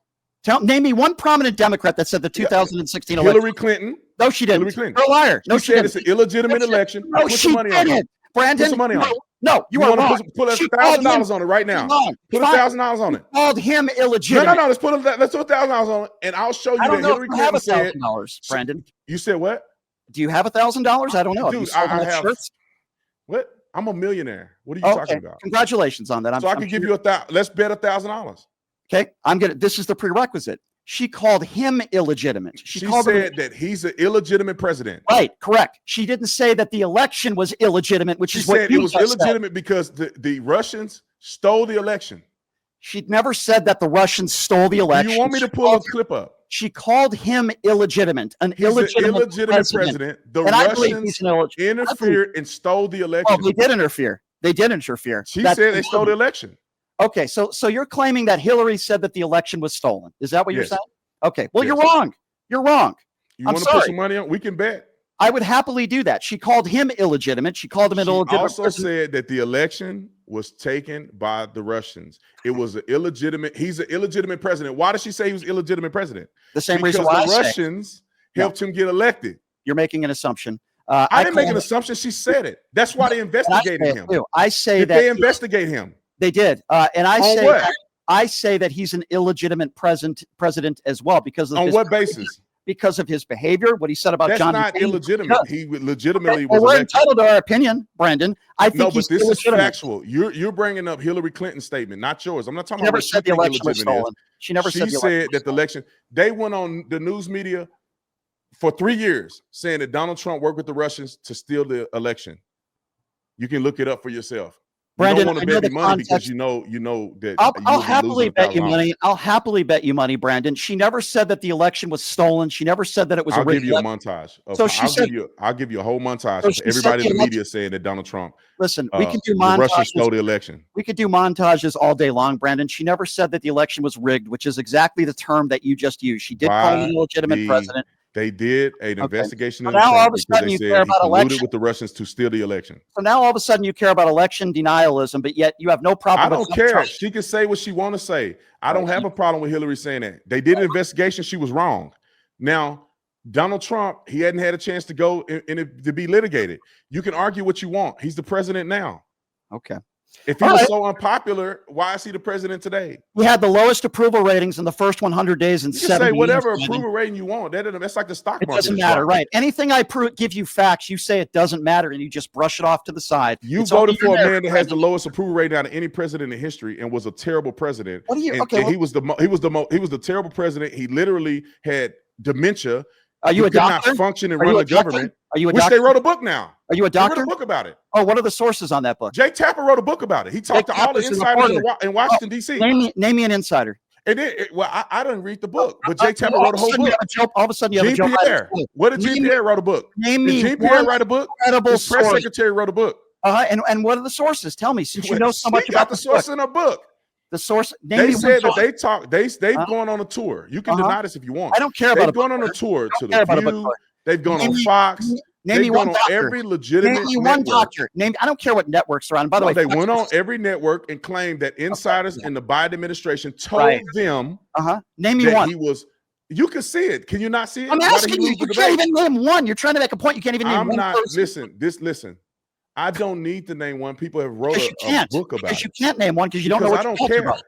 Name me one prominent Democrat that said the 2016 election. Hillary Clinton. No, she didn't. Hillary Clinton. You're a liar. No, she said it's an illegitimate election. No, she didn't. Brandon, put some money on it. No, you are wrong. Put $1,000 on it right now. Put $1,000 on it. Called him illegitimate. No. Let's put $1,000 on it, and I'll show you that Hillary Clinton said. $1,000, Brandon. You said what? Do you have $1,000? I don't know. Dude, I have. Shirts? What? I'm a millionaire. What are you talking about? Congratulations on that. I can give you let's bet $1,000. Okay, this is the prerequisite. She called him illegitimate. She said that he's an illegitimate president. Right, correct. She didn't say that the election was illegitimate, which is what you said. It was illegitimate because the Russians stole the election. She never said that the Russians stole the election. Do you want me to pull a clip up? She called him illegitimate, illegitimate president. The Russians interfered and stole the election. Oh, they did interfere. She said they stole the election. Okay, so you're claiming that Hillary said that the election was stolen. Is that what you're saying? Okay, well, you're wrong. You're wrong. You want to put some money on? We can bet. I would happily do that. She called him illegitimate. She called him an illegitimate. She also said that the election was taken by the Russians. It was an illegitimate. He's an illegitimate president. Why did she say he was illegitimate president? The same reason why the Russians helped him get elected. You're making an assumption. I didn't make an assumption. She said it. That's why they investigated him. I say that they investigate him. They did, and I say that he's an illegitimate president as well because of on what basis? Because of his behavior, what he said about John. That's not illegitimate. He legitimately was. We're entitled to our opinion, Brandon. I think but this is factual. You're bringing up Hillary Clinton's statement, not yours. I'm not talking about. She never said the election was stolen. She never said that the election. They went on the news media for 3 years saying that Donald Trump worked with the Russians to steal the election. You can look it up for yourself. Brandon, you don't want to bet me money because you know that I'll happily bet you money. I'll happily bet you money, Brandon. She never said that the election was stolen. She never said that it was. I'll give you a montage. I'll give you a whole montage of everybody in the media saying that Donald Trump. Listen, we can do montages. The Russians stole the election. We could do montages all day long, Brandon. She never said that the election was rigged, which is exactly the term that you just used. She did call him an illegitimate president. They did an investigation. So now all of a sudden you care about election with the Russians to steal the election. So now all of a sudden you care about election denialism, but yet you have no problem. I don't care. She can say what she want to say. I don't have a problem with Hillary saying that. They did an investigation. She was wrong. Now, Donald Trump, he hadn't had a chance to go to be litigated. You can argue what you want. He's the president now. Okay. If he was so unpopular, why is he the president today? He had the lowest approval ratings in the first 100 days in 70 years. Say whatever approval rating you want. That's like the stock market. It doesn't matter, right? Anything I give you facts, you say it doesn't matter, and you just brush it off to the side. You voted for a man that has the lowest approval rating out of any president in history, and was a terrible president. What do you? And he was the terrible president. He literally had dementia. Are you a doctor? Could not function and run the government. Are you a doctor? Which they wrote a book now. Are you a doctor? They wrote a book about it. Oh, what are the sources on that book? Jay Tapper wrote a book about it. He talked to all the insiders in Washington, D.C. Name me an insider. And then, I didn't read the book, but Jay Tapper wrote a whole book. All of a sudden, you have a Jean Pierre. What did Jean Pierre write a book? Name me. Did Jean Pierre write a book? His press secretary wrote a book. And what are the sources? Tell me, since you know so much about the source in a book. The source. They said that they talk. They've gone on a tour. You can deny this if you want. I don't care about. They've gone on a tour to the View. They've gone on Fox. Name me one doctor. Every legitimate Name me one doctor. I don't care what networks are on. By the way, they went on every network and claimed that insiders in the Biden administration told them. Name me one. He was. You can see it. Can you not see it? I'm asking you. You can't even name one. You're trying to make a point. You can't even name one. I'm not. Listen. I don't need to name one. People have wrote a book about it. Because you can't name one because you don't know what I don't care. About.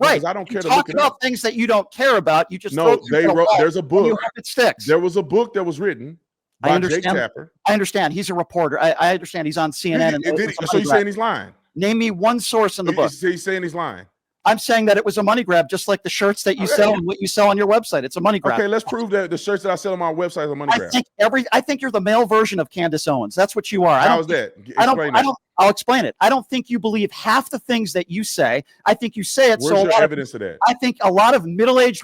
Right. I don't care to talk about things that you don't care about. You just they wrote. There's a book. It sticks. There was a book that was written. I understand. He's a reporter. I understand. He's on CNN. So you're saying he's lying? Name me one source in the book. He's saying he's lying. I'm saying that it was a money grab, just like the shirts that you sell and what you sell on your website. It's a money grab. Okay, let's prove that the shirts that I sell on my website is a money grab. I think you're the male version of Candace Owens. That's what you are. How is that? I'll explain it. I don't think you believe half the things that you say. I think you say it. Where's your evidence of that? I think a lot of middle-aged,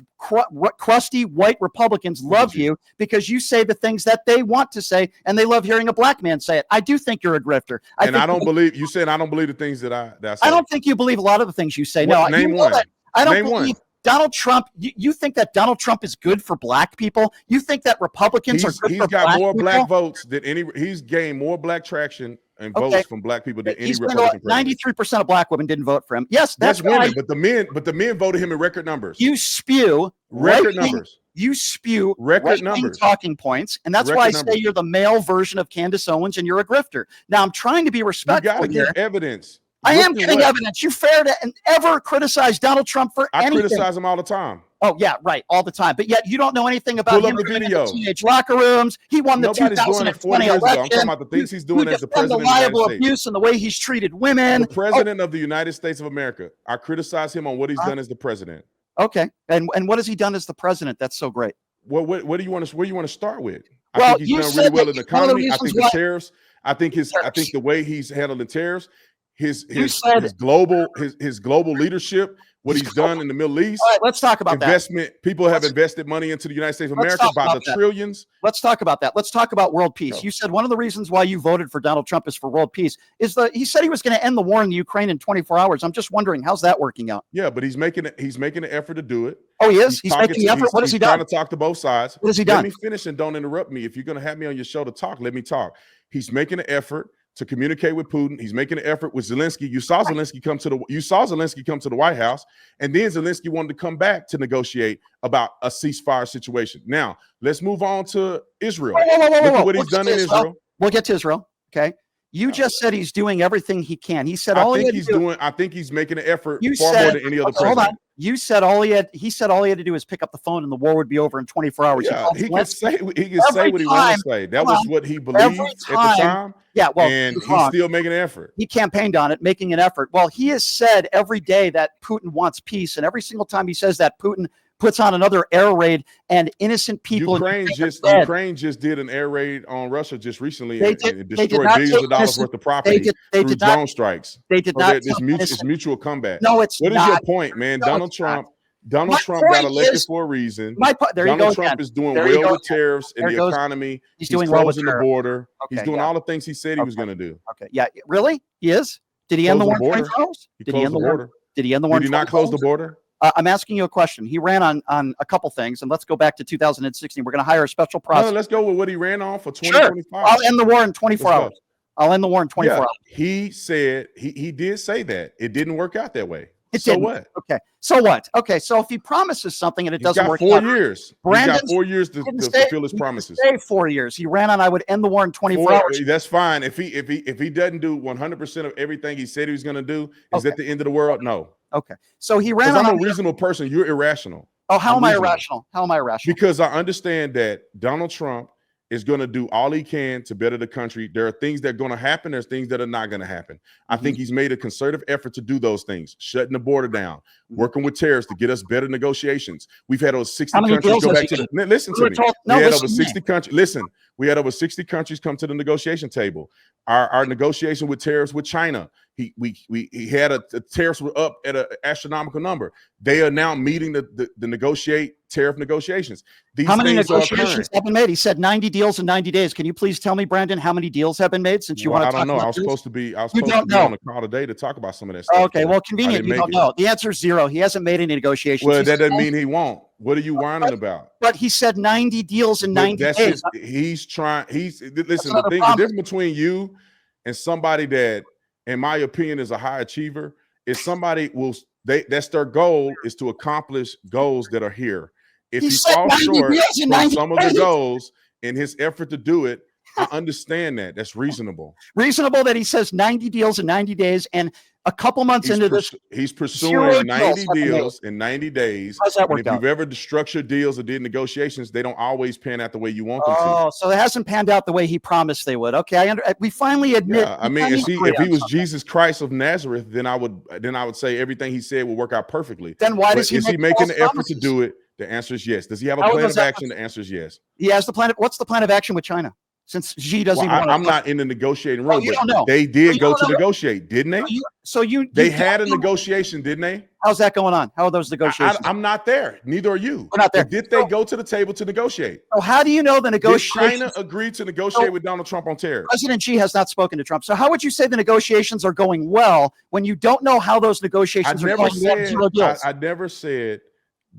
crusty white Republicans love you because you say the things that they want to say, and they love hearing a black man say it. I do think you're a grifter. I don't believe you said I don't believe the things that I say. I don't think you believe a lot of the things you say. No, name one. I don't believe Donald Trump. You think that Donald Trump is good for black people? You think that Republicans are good for black people? He's got more black votes than any. He's gained more black traction and votes from black people than any Republican president. 93% of black women didn't vote for him. Yes, that's women, but the men voted him in record numbers. You spew record numbers. You spew record right-wing numbers, talking points, and that's why I say you're the male version of Candace Owens, and you're a grifter. Now I'm trying to be respectful. You got to give evidence. I am giving evidence. You fair to ever criticize Donald Trump for anything? I criticize him all the time. Oh yeah, right, all the time. But yet you don't know anything about him. Pull up the video. Teenage locker rooms. He won the 2020 election. I'm talking about the things he's doing as the president of the United States. Abuse and the way he's treated women. The president of the United States of America. I criticize him on what he's done as the president. Okay, and what has he done as the president? That's so great. What do you want to? Where you want to start with? Well, I think he's done really well in the economy. I think the tariffs. I think the way he's handled the tariffs. His global leadership, what he's done in the Middle East. All right, let's talk about investment. People have invested money into the United States of America by the trillions. Let's talk about that. Let's talk about world peace. You said one of the reasons why you voted for Donald Trump is for world peace. He said he was going to end the war in the Ukraine in 24 hours. I'm just wondering, how's that working out? Yeah, but he's making an effort to do it. Oh, he is? He's making the effort? What has he done? He's trying to talk to both sides. What has he done? Let me finish and don't interrupt me. If you're going to have me on your show to talk, let me talk. He's making an effort to communicate with Putin. He's making an effort with Zelensky. You saw Zelensky come to the White House, and then Zelensky wanted to come back to negotiate about a ceasefire situation. Now, let's move on to Israel. Look at what he's done in Israel. We'll get to Israel. Okay. You just said he's doing everything he can. He said I think he's making an effort far more than any other president. Hold on. You said he said all he had to do is pick up the phone and the war would be over in 24 hours. Yeah, he can say what he wants to say. That was what he believed at the time. Yeah, well, and he's still making an effort. He campaigned on it, making an effort. Well, he has said every day that Putin wants peace, and every single time he says that, Putin puts on another air raid, and innocent people. Ukraine just did an air raid on Russia just recently and destroyed billions of dollars worth of property through drone strikes. They did not. It's mutual combat. No, it's not. What is your point, man? Donald Trump got elected for a reason. Donald Trump is doing well with tariffs and the economy. He's doing closing the border. He's doing all the things he said he was going to do. Okay, yeah, really? He is? Did he end the war in 24 hours? Did he end the border? Did he end the war? Did he not close the border? I'm asking you a question. He ran on a couple things, and let's go back to 2016. We're going to hire a special prosecutor. No, let's go with what he ran on for 2025. Sure. I'll end the war in 24 hours. I'll end the war in 24 hours. He said he did say that. It didn't work out that way. What? Okay. So what? Okay. So if he promises something and it doesn't work out. 4 years. Brandon got 4 years to fulfill his promises. He didn't say 4 years. He ran on I would end the war in 24 hours. That's fine. If he doesn't do 100% of everything he said he was going to do, is that the end of the world? No. Okay. So he ran on. I'm a reasonable person. You're irrational. Oh, how am I irrational? How am I irrational? Because I understand that Donald Trump is going to do all he can to better the country. There are things that are going to happen. There's things that are not going to happen. I think he's made a concerted effort to do those things, shutting the border down, working with tariffs to get us better negotiations. We've had over 60 countries go back to listen to me. We had over 60 countries. Listen, we had over 60 countries come to the negotiation table. Our negotiation with tariffs with China, he had the tariffs were up at an astronomical number. They are now meeting the tariff negotiations. How many negotiations have been made? He said 90 deals in 90 days. Can you please tell me, Brandon, how many deals have been made since you want to talk about this? I was supposed to be on the call today to talk about some of that stuff. Okay, well, convenient. You don't know. The answer is zero. He hasn't made any negotiations. Well, that doesn't mean he won't. What are you whining about? But he said 90 deals in 90 days. Listen, the difference between you and somebody that, in my opinion, is a high achiever is somebody that's their goal is to accomplish goals that are here. If he falls short from some of the goals in his effort to do it, I understand that. That's reasonable. Reasonable that he says 90 deals in 90 days, and a couple months into this, he's pursuing 90 deals in 90 days. How's that work out? If you've ever structured deals or did negotiations, they don't always pan out the way you want them to. Oh, so it hasn't panned out the way he promised they would. Okay, we finally admit. Yeah, I mean, if he was Jesus Christ of Nazareth, then I would say everything he said would work out perfectly. Then why does he? Is he making the effort to do it? The answer is yes. Does he have a plan of action? The answer is yes. He has the plan. What's the plan of action with China? Since Xi doesn't even I'm not in the negotiating room, but they did go to negotiate, didn't they? They had a negotiation, didn't they? How's that going on? How are those negotiations? I'm not there. Neither are you. We're not there. But did they go to the table to negotiate? So how do you know the negotiations? Did China agree to negotiate with Donald Trump on tariffs? President Xi has not spoken to Trump. So how would you say the negotiations are going well when you don't know how those negotiations are going? I never said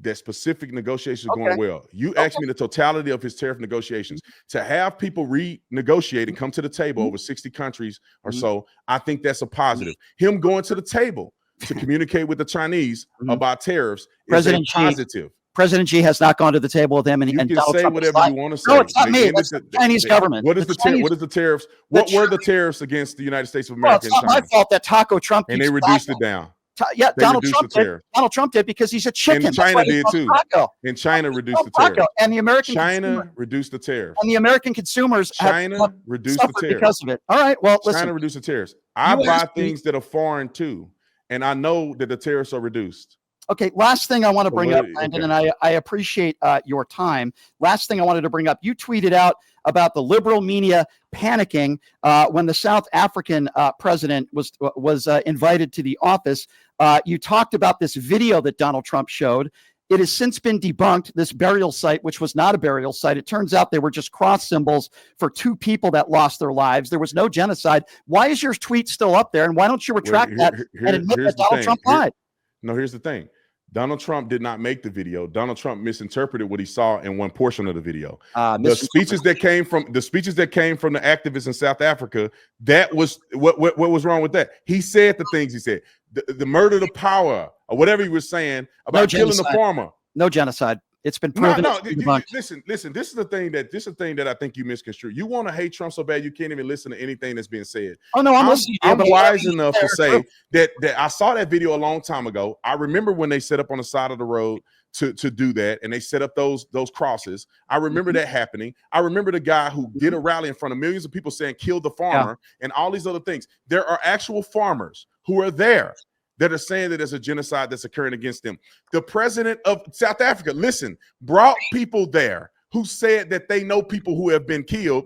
that specific negotiations are going well. You asked me the totality of his tariff negotiations. To have people renegotiate and come to the table over 60 countries or so, I think that's a positive. Him going to the table to communicate with the Chinese about tariffs is a positive. President Xi has not gone to the table with him, and you can Donald say Trump whatever you want to say. No, it's not me. It's the Chinese government. What is the tariffs? What were the tariffs against the United States of America? Well, it's not my fault that Taco Trump and they reduced it down. Yeah, Donald Trump did because he's a chicken. And China did too. And China reduced the tariffs. And the American reduced the tariffs. And the American consumers China reduced the tariffs because of it. All right. Well, listen. China reduced the tariffs. I buy things that are foreign too, and I know that the tariffs are reduced. Okay, last thing I want to bring up, Brandon, and I appreciate your time. Last thing I wanted to bring up, you tweeted out about the liberal media panicking when the South African president was invited to the office. You talked about this video that Donald Trump showed. It has since been debunked, this burial site, which was not a burial site. It turns out they were just cross symbols for two people that lost their lives. There was no genocide. Why is your tweet still up there? And why don't you retract that and admit that Donald Trump lied? No, here's the thing. Donald Trump did not make the video. Donald Trump misinterpreted what he saw in one portion of the video. The speeches that came from the activists in South Africa, that was what was wrong with that. He said the things he said, the murder to power or whatever he was saying about killing the farmer. No genocide. It's been proven. Listen. This is the thing that I think you misconstrue. You want to hate Trump so bad you can't even listen to anything that's being said. Oh no, I'm listening. I'm wise enough to say that I saw that video a long time ago. I remember when they set up on the side of the road to do that, and they set up those crosses. I remember that happening. I remember the guy who did a rally in front of millions of people saying "kill the farmer" and all these other things. There are actual farmers who are there that are saying that there's a genocide that's occurring against them. The president of South Africa, brought people there who said that they know people who have been killed.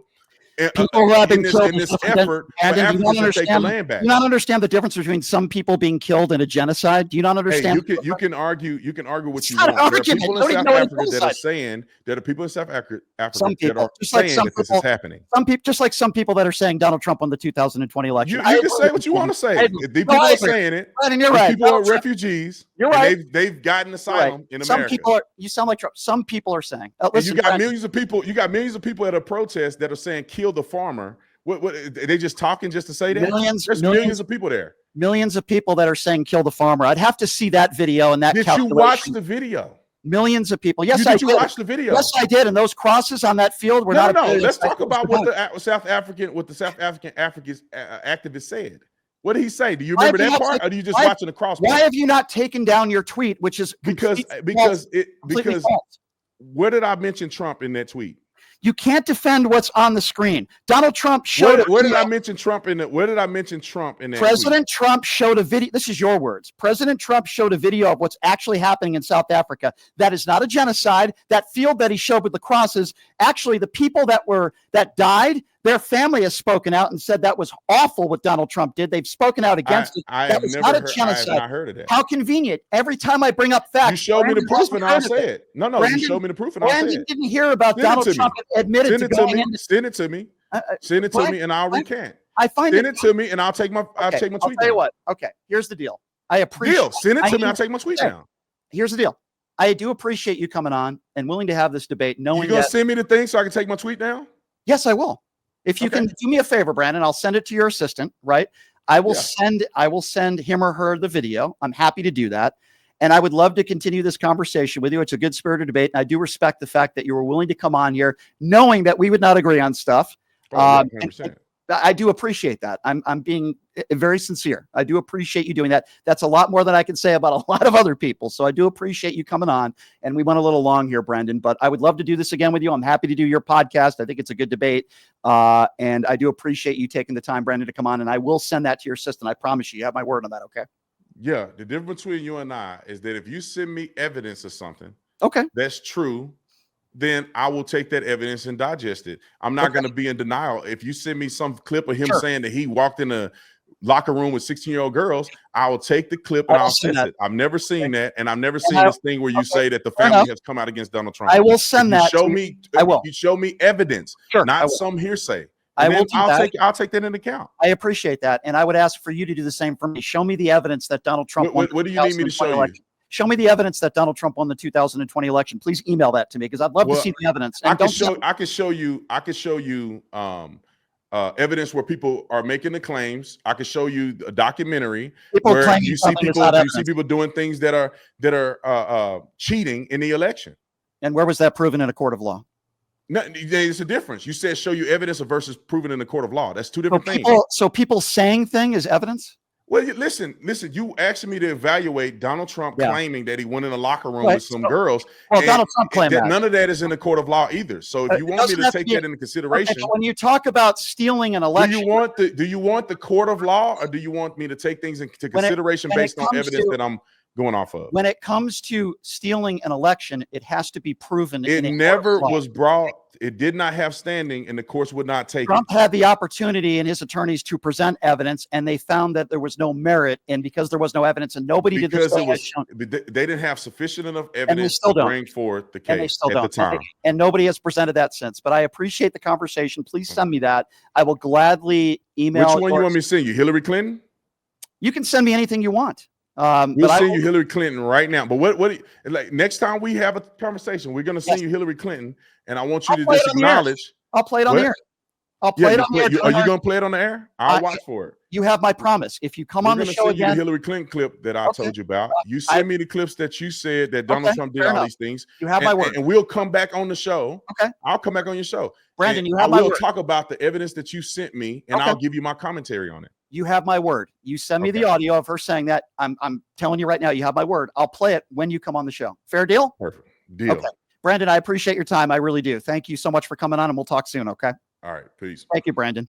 People who have been killed in this effort for Africans to take the land back. Do you not understand the difference between some people being killed and a genocide? Do you not understand? Hey, you can argue what you want. There are people in South Africa that are saying that this is happening. Some people, just like some people that are saying Donald Trump won the 2020 election. You can say what you want to say. The people are saying it. You're right. People are refugees. You're right. They've gotten asylum in America. Some people you sound like Trump. Some people are saying. Listen, you got millions of people. You got millions of people at a protest that are saying kill the farmer. What are they just talking just to say that? There's millions of people there. Millions of people that are saying kill the farmer. I'd have to see that video and that. Did you watch the video? Millions of people. Yes, I did. Did you watch the video? Yes, I did. And those crosses on that field were not. No. Let's talk about what the South African activist said. What did he say? Do you remember that part, or are you just watching the cross? Why have you not taken down your tweet, which is because where did I mention Trump in that tweet? You can't defend what's on the screen. Donald Trump showed. Where did I mention Trump in that? Where did I mention Trump in that? President Trump showed a video. This is your words. President Trump showed a video of what's actually happening in South Africa. That is not a genocide. That field that he showed with the crosses, actually, the people that died, their family has spoken out and said that was awful what Donald Trump did. They've spoken out against it. That was not a genocide. I have not heard of that. How convenient. Every time I bring up facts, you show me the proof and I'll say it. No, you show me the proof and I'll say it. Brandon didn't hear about Donald Trump admitted to going into. Send it to me. Send it to me and I'll recant. Send it to me and I'll take my tweet down. I'll tell you what. Okay, here's the deal. I appreciate. Send it to me. I'll take my tweet down. Here's the deal. I do appreciate you coming on and willing to have this debate. Knowing you're gonna send me the thing so I can take my tweet down. Yes, I will. If you can do me a favor, Brandon, I'll send it to your assistant, right? I will send him or her the video. I'm happy to do that. And I would love to continue this conversation with you. It's a good spirited debate. And I do respect the fact that you were willing to come on here, knowing that we would not agree on stuff. I do appreciate that. I'm being very sincere. I do appreciate you doing that. That's a lot more than I can say about a lot of other people. So I do appreciate you coming on. And we went a little long here, Brendan, but I would love to do this again with you. I'm happy to do your podcast. I think it's a good debate. And I do appreciate you taking the time, Brendan, to come on. And I will send that to your assistant. I promise you. You have my word on that, okay? Yeah. The difference between you and I is that if you send me evidence of something that's true, then I will take that evidence and digest it. I'm not going to be in denial. If you send me some clip of him saying that he walked in a locker room with 16-year-old girls, I will take the clip and I'll send it. I've never seen that. And I've never seen this thing where you say that the family has come out against Donald Trump. I will send that. You show me evidence, not some hearsay. I'll take that into account. I appreciate that. And I would ask for you to do the same for me. Show me the evidence that Donald Trump won. What do you need me to show you? Show me the evidence that Donald Trump won the 2020 election. Please email that to me because I'd love to see the evidence. And I can show you evidence where people are making the claims. I could show you a documentary People where claiming you see something is people not you see evidence. people doing things that are cheating in the election. And where was that proven in a court of law? No, there's a difference. You said show you evidence versus proven in the court of law. That's two different things. So people saying thing is evidence? Well, listen. You asked me to evaluate Donald Trump claiming that he went in a locker room with some girls. Well, Donald Trump claimed that. None of that is in the court of law either. So if you want me to take that into consideration, when you talk about stealing an election, do you want the court of law, or do you want me to take things into consideration based on evidence that I'm going off of? When it comes to stealing an election, it has to be proven. It never was brought. It did not have standing, and the courts would not take it. Trump had the opportunity and his attorneys to present evidence, and they found that there was no merit. And because there was no evidence, and nobody did this, they didn't have sufficient enough evidence to bring forth the case at the time. And nobody has presented that since. But I appreciate the conversation. Please send me that. I will gladly email. Which one you want me to send you? Hillary Clinton? You can send me anything you want. We'll send you Hillary Clinton right now. But what like next time we have a conversation, we're going to send you Hillary Clinton, and I want you to just acknowledge. I'll play it on the air. I'll play it on the air. Are you going to play it on the air? I'll watch for it. You have my promise. If you come on the show again, the Hillary Clinton clip that I told you about. You send me the clips that you said that Donald Trump did all these things. You have my word, and we'll come back on the show. Okay, I'll come back on your show, Brandon. You have my word. We'll talk about the evidence that you sent me, and I'll give you my commentary on it. You have my word. You send me the audio of her saying that. I'm telling you right now, you have my word. I'll play it when you come on the show. Fair deal? Perfect. Deal. Okay. Brandon, I appreciate your time. I really do. Thank you so much for coming on, and we'll talk soon, okay? All right. Peace. Thank you, Brandon.